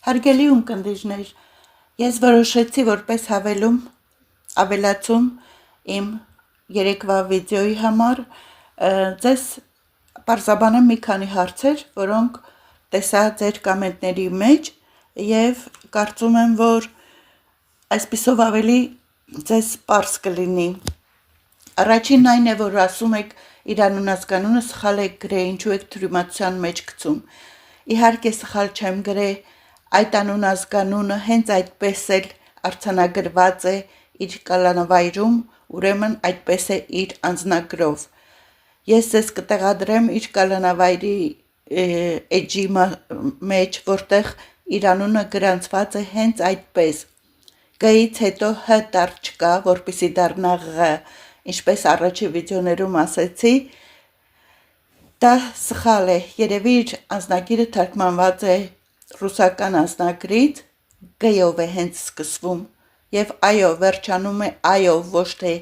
Հարգելի ունկնդիրներ, ես որոշեցի որպես ավելացում իմ երեկվա վիդեոյի համար ձեզ պարզաբանեմ մի քանի հարցեր, որոնք տեսա ձեր կոմենտների մեջ և կարծում եմ, որ այսպիսով ավելի ձեզ պարզ կլինի։ Առաջինն այն է, որ ասում եք իր անունազգանունը սխալ եք գրել, ինչու եք թյուրիմացության մեջ գցում։ Իհարկե սխալ չեմ գրել, այդ անունազգանունը հենց այդպես էլ արձանագրված է իր կալանավայրում, ուրեմն այդպես է իր անձնագրով։ Ես ձեզ կտեղադրեմ իր կալանավայրի էջի մեջ, որտեղ իր անունը գրանցված է հենց այդպես։ Գ-ից հետո հ տառ չկա, որպեսզի դառնա ղ, ինչպես առաջի վիդեոներում ասեցի, դա սխալ է, երևի իր անձնագիրը թարգմանված է ռուսական անձնագրից, G-ով է հենց սկսվում և այո, վերջանում է այով, ոչ թե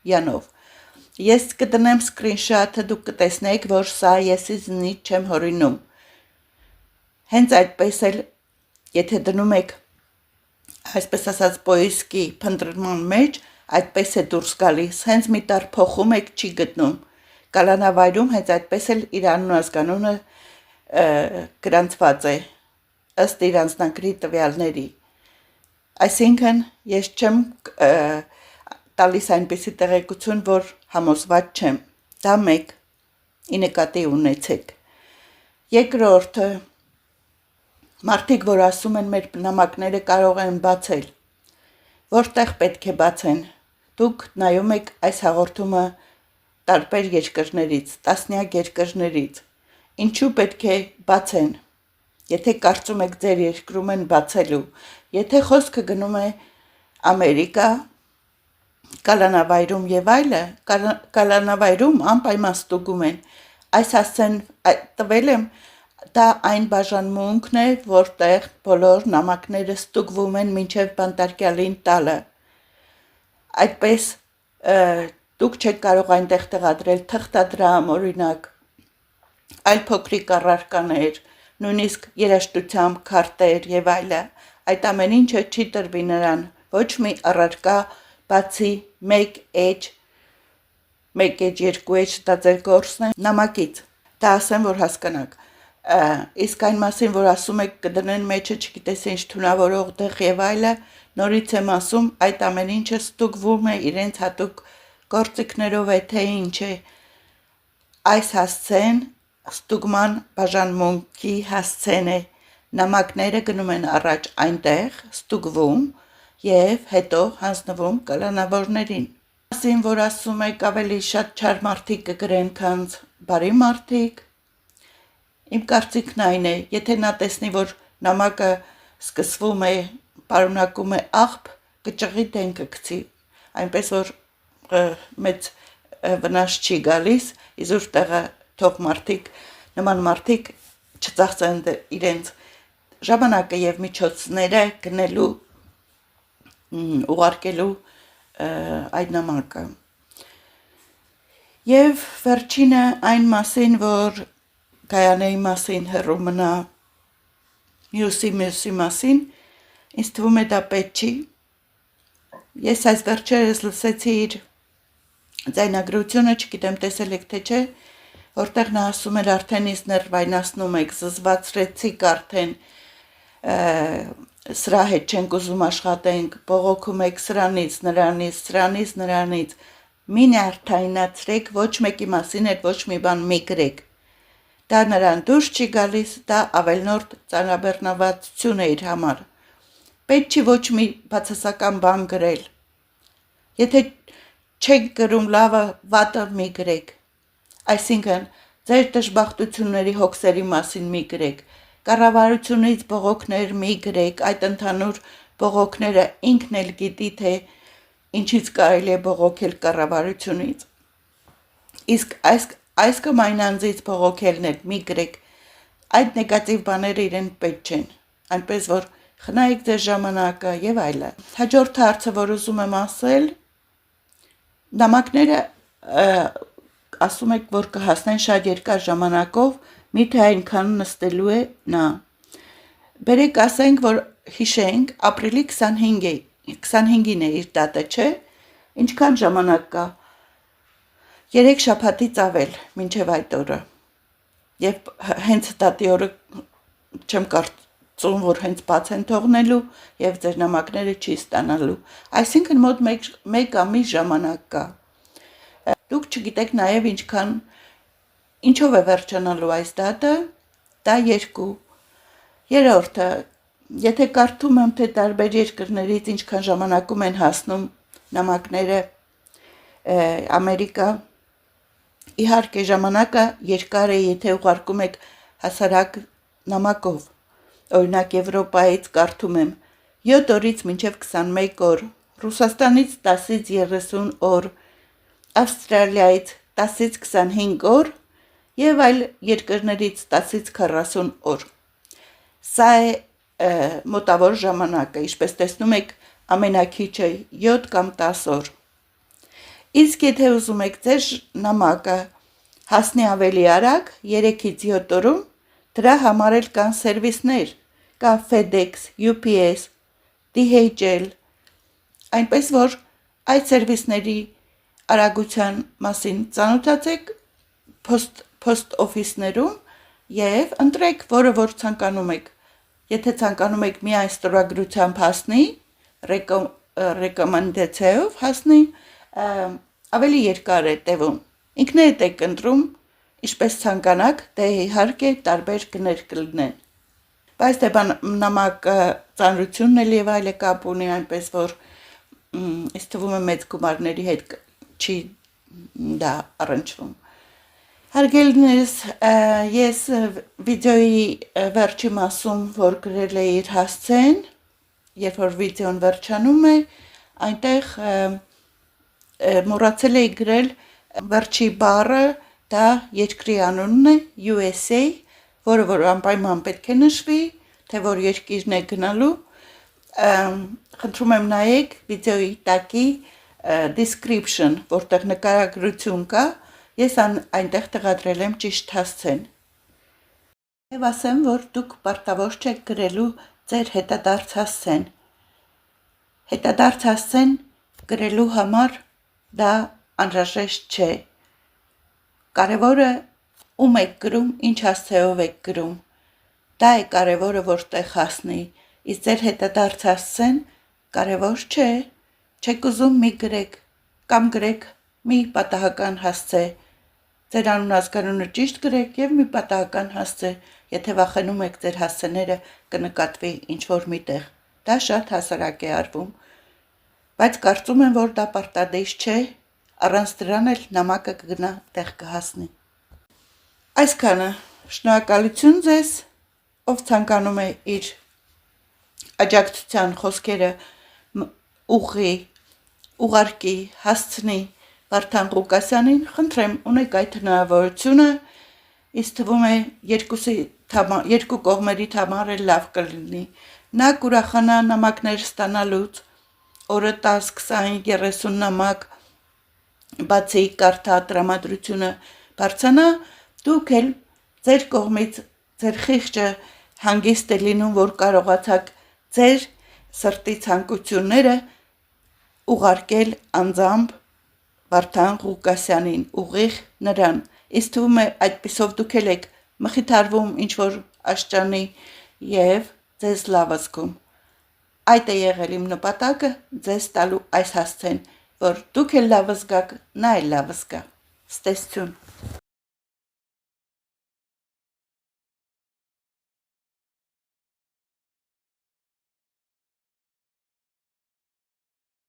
յանով։ Ես կդնեմ սկրինշոթը, դուք կտեսնեք, որ սա ես ինձնից չեմ հորինում։ Հենց այդպես էլ, եթե դնում եք, այսպես ասած, պոիսկի փնտրման մեջ, այդպես է դուրս գալիս, հենց մի տառ փոխում եք, չի գտնում։ Կալանավայրում հենց այդպես էլ իր անունազգանունը գրանցված է, ըստ իր անձնագրի տվյալների։ Այսինքն, ես չեմ տալիս այնպիսի տեղեկություն, որ համոզված չեմ։ Դա մեկ, ի նկատի ունեցեք։ Երկրորդը, մարդիկ, որ ասում են մեր նամակները կարող են բացել, որտեղ պետք է բացեն։ Դուք նայում եք այս հաղորդումը տարբեր երկրներից, տասնյակ երկրներից։ Ինչու պետք է բացեն։ Եթե կարծում եք ձեր երկրում են բացելու, եթե խոսքը գնում է Ամերիկա, կալանավայրում և այլը, կալանավայրում անպայման ստուգում են։ Այս հասցեն տվել եմ, դա այն բաժանմունքն է, որտեղ բոլոր նամակները ստուգվում են մինչև բանտարկյալին տալը։ Այդպես դուք չեք կարող այնտեղ տեղադրել թղթադրամ, օրինակ, այլ փոքրիկ առարկաներ, նույնիսկ երաժշտությամբ քարտեր և այլը, այդ ամեն ինչը չի տրվի նրան, ոչ մի առարկա, բացի մեկ էջ, երկու էջ, դա ձեր գործն է, նամակից, դա ասեմ, որ հասկանաք, իսկ այն մասին, որ ասում եք կդնեն մեջը, չգիտես ինչ թունավորող դեղ և այլը, նորից եմ ասում, այդ ամեն ինչը ստուգվում է իրենց հատուկ գործիքներով է, թե ինչ է, այս հասցեն ստուգման բաժանմունքի հասցեն է, նամակները գնում են առաջ այնտեղ, ստուգվում և հետո հանձնվում կալանավորներին։ Ասին, որ ասում եք ավելի շատ չար մարդիկ կգրեն, քան բարի մարդիկ, իմ կարծիքն այն է, եթե նա տեսնի, որ նամակը սկսվում է, պարունակում է աղբ, կճղի դենքը գցի, այնպես որ մեծ վնաս չի գալիս, իզուր տեղը թող նման մարդիկ չծախսեն իրենց ժամանակը և միջոցները գնելու, ուղարկելու այդ նամակը։ Եվ վերջինը այն մասին, որ Գայանեի մասին հեռու մնա մյուսի մասին, ինձ թվում է դա պետք չի։ Ես այս վերջերս լսեցի իր ձայնագրությունը, չգիտեմ տեսել եք թե չէ, որտեղ նա ասում էր արդեն ինձ ներվայնացնում եք, զզվացրեցիք արդեն, սրա հետ չենք ուզում աշխատենք, բողոքում եք սրանից, նրանից, մի նյարդայնացրեք, ոչ մեկի մասին էլ ոչ մի բան մի գրեք։ Դա նրան դուրս չի գալիս, դա ավելնորդ ծանրաբեռնվածություն է իր համար։ Պետք չի ոչ մի բացասական բան գրել։ Եթե չեք գրում լավը, վատը մի գրեք։ Այսինքն, ձեր դժբախտությունների հոգսերի մասին մի գրեք, կառավարությունից բողոքներ մի գրեք, այդ ընդհանուր բողոքները ինքն էլ գիտի, թե ինչից կարելի է բողոքել կառավարությունից։ Իսկ այս կամ այն անձից բողոքելն էլ մի գրեք, այդ նեգատիվ բաները իրեն պետք չեն, այնպես որ խնայեք ձեր ժամանակը և այլը։ Հաջորդ հարցը, որ ուզում եմ ասել, նամակները ասում եք, որ կհասնեն շատ երկար ժամանակով, միթե այնքան նստելու է նա։ Բերեք ասենք, որ հիշենք ապրիլի 25-ին է իր դատը, չէ՞։ Ինչքան ժամանակ կա։ 3 շաբաթից ավել մինչև այդ օրը։ Եվ հենց դատի օրը չեմ կարծում, որ հենց բաց են թողնելու եւ ձեր նամակները չի ստանալու։ Այսինքն մոտ 1 ամիս ժամանակ կա։ Դուք չգիտեք նաեւ ինչով է վերջանալու այս դատը, դա 2։ Երրորդը, եթե կարդում եմ, թե տարբեր երկրներից ինչքան ժամանակում են հասնում նամակները Ամերիկա, իհարկե ժամանակը երկար է, եթե ուղարկում եք հասարակ նամակով։ Օրինակ Եվրոպայից կարդում եմ 7 օրից մինչև 21 օր, Ռուսաստանից 10-ից 30 օր, Ավստրալիայից 10-ից 25 օր եւ այլ երկրներից 10-ից 40 օր։ Սա է մոտավոր ժամանակը, ինչպես տեսնում եք, ամենակիչը 7 կամ 10 օր։ Իսկ եթե ուզում եք ձեր նամակը հասնի ավելի արագ, 3-ից 7 օրում, դրա համար էլ կան սերվիսներ, կա FedEx, UPS, DHL, այնպես որ այդ սերվիսների արագության մասին ծանոթացեք post office-ներում եւ ընտրեք, որը որ ցանկանում եք։ Եթե ցանկանում եք միայն ստորագրությամբ հասնի, ռեկոմանդացիայով հասնի, ավելի երկար է տևում։ Ինքներդ եք ընտրում, ինչպես ցանկանաք, դե իհարկե տարբեր գներ կլինեն։ Բայց դե նամակ ծանրությունն էլ եւ այլը կապ ունի, այնպես որ ինձ թվում է մեծ գումարների հետ չի դա առնչվում։ Հարգելիներս, ես վիդեոյի վերջի մասում, որ գրել էի իր հասցեն, երբ որ վիդեոն վերջանում է, այնտեղ մոռացել էի գրել վերջի բառը, դա երկրի անունն է USA, որը որ անպայման պետք է նշվի, թե որ երկիրն է գնալու։ Խնդրում եմ նայեք վիդեոյի տակի description, որտեղ նկարագրություն կա, ես այնտեղ տեղադրել եմ ճիշտ հասցեն։ Եվ ասեմ, որ դուք պարտավոր չեք գրելու ձեր հետադարձ հասցեն։ Հետադարձ հասցեն գրելու համար դա անհրաժեշտ չէ։ Կարևորը ում եք գրում, ինչ հասցեով եք գրում։ Դա է կարևորը, որ տեղ հասնի, իսկ ձեր հետադարձ հասցեն կարևոր չէ։ Չեք ուզում մի գրեք, կամ գրեք մի պատահական հասցե։ Ձեր անուն ազգանունը ճիշտ գրեք եւ մի պատահական հասցե, եթե վախենում եք ձեր հասցեները կնկատվի ինչ-որ միտեղ։ Դա շատ հասարակ է արվում, բայց կարծում եմ, որ դա պարտադիր չէ, առանց դրան էլ նամակը կգնա տեղ կհասնի։ Այսքանը, շնորհակալություն ձեզ, ով ցանկանում է իր աջակցության խոսքերը ուղարկի, հասցնի Վարդան Ղուկասյանին, խնդրեմ, ունեք այդ հնարավորությունը, ինձ թվում է երկու կողմերի համար էլ լավ կլինի։ Նա կուրախանա նամակներ ստանալուց, օրը 10, 20, 30 նամակ, բացի կարդա տրամադրությունը բարձանա, դուք էլ ձեր կողմից ձեր խիղճը հանգիստ է լինում, որ կարողացաք ձեր սրտի ցանկությունները ուղարկել անձամբ Վարդան Ղուկասյանին, ուղիղ նրան։ Ինձ թվում է այդպիսով դուք էլ եք մխիթարվում ինչ-որ աշճանի եւ ձեզ լավ զգում։ Այդ է եղել իմ նպատակը ձեզ տալու այս հասցեն, որ դուք էլ լավ զգաք, նա էլ լավ զգա։ Ստեսություն։